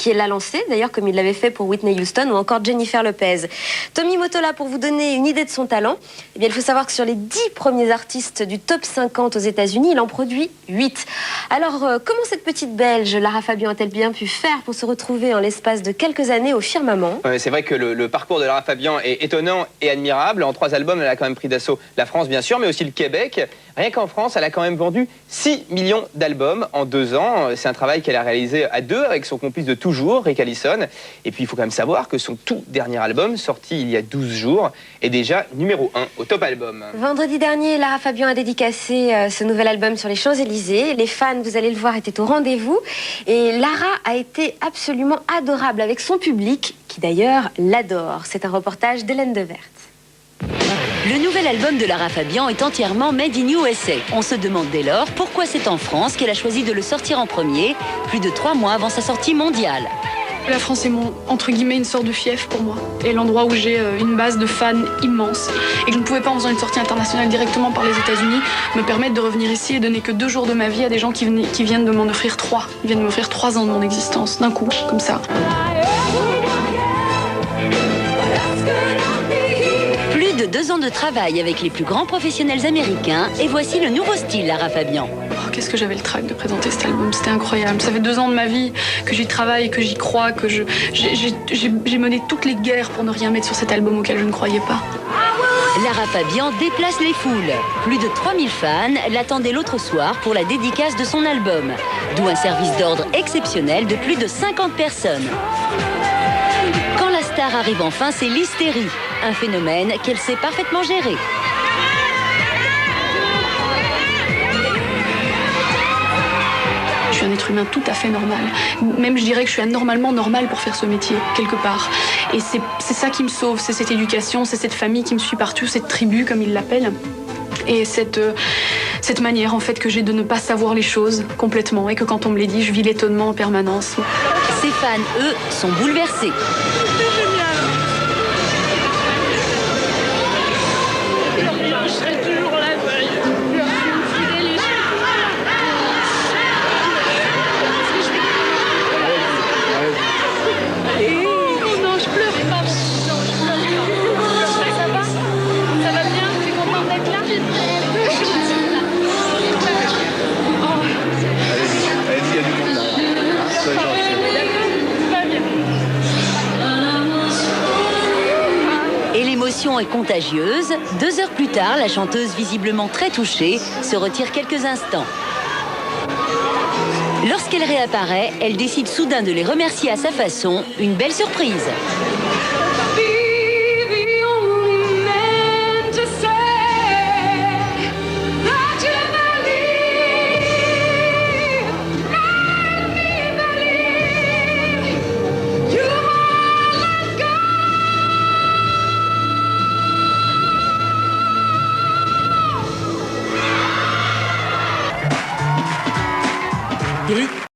qui l'a lancé, d'ailleurs comme il l'avait fait pour Whitney Houston ou encore Jennifer Lopez. Tommy Mottola, pour vous donner une idée de son talent, eh bien, il faut savoir que sur les 10 premiers artistes du top 50 aux États-Unis, il en produit 8. Alors, comment cette petite Belge, Lara Fabian, a-t-elle bien pu faire pour se retrouver en l'espace de quelques années au firmament? C'est vrai que le parcours de Lara Fabian est étonnant et admirable. En 3 albums, elle a quand même pris d'assaut la France, bien sûr, mais aussi le Québec. Rien qu'en France, elle a quand même vendu 6 millions d'albums en 2 ans. C'est un travail qu'elle a réalisé à 2 avec son complice de toujours, Rick Allison. Et puis, il faut quand même savoir que son tout dernier album, sorti il y a 12 jours, est déjà numéro 1 au top album. Vendredi dernier, Lara Fabian a dédicacé ce nouvel album sur les Champs-Élysées. Les fans, vous allez le voir, étaient au rendez-vous. Et Lara a été absolument adorable avec son public, qui d'ailleurs l'adore. C'est un reportage d'Hélène Devert. Le nouvel album de Lara Fabian est entièrement made in USA. On se demande dès lors pourquoi c'est en France qu'elle a choisi de le sortir en premier, plus de 3 mois avant sa sortie mondiale. La France est entre guillemets, une sorte de fief pour moi. Et l'endroit où j'ai une base de fans immense. Et que je ne pouvais pas, en faisant une sortie internationale directement par les États-Unis, me permettre de revenir ici et donner que 2 jours de ma vie à des gens qui viennent de m'en offrir 3. Ils viennent de m'offrir 3 ans de mon existence, d'un coup, comme ça. Plus de 2 ans de travail avec les plus grands professionnels américains, et voici le nouveau style Lara Fabian. Oh, qu'est-ce que j'avais le trac de présenter cet album, c'était incroyable. Ça fait 2 ans de ma vie que j'y travaille, que j'y crois, que j'ai mené toutes les guerres pour ne rien mettre sur cet album auquel je ne croyais pas. Lara Fabian déplace les foules. Plus de 3000 fans l'attendaient l'autre soir pour la dédicace de son album. D'où un service d'ordre exceptionnel de plus de 50 personnes. Quand la star arrive enfin, c'est l'hystérie. Un phénomène qu'elle sait parfaitement gérer. Je suis un être humain tout à fait normal. Même je dirais que je suis anormalement normal pour faire ce métier, quelque part. Et c'est ça qui me sauve, c'est cette éducation, c'est cette famille qui me suit partout, cette tribu comme ils l'appellent. Et cette manière en fait que j'ai de ne pas savoir les choses complètement et que quand on me les dit, je vis l'étonnement en permanence. Ses fans, eux, sont bouleversés. Et l'émotion est contagieuse. 2 heures plus tard, la chanteuse, visiblement très touchée, se retire quelques instants. Lorsqu'elle réapparaît, elle décide soudain de les remercier à sa façon. Une belle surprise.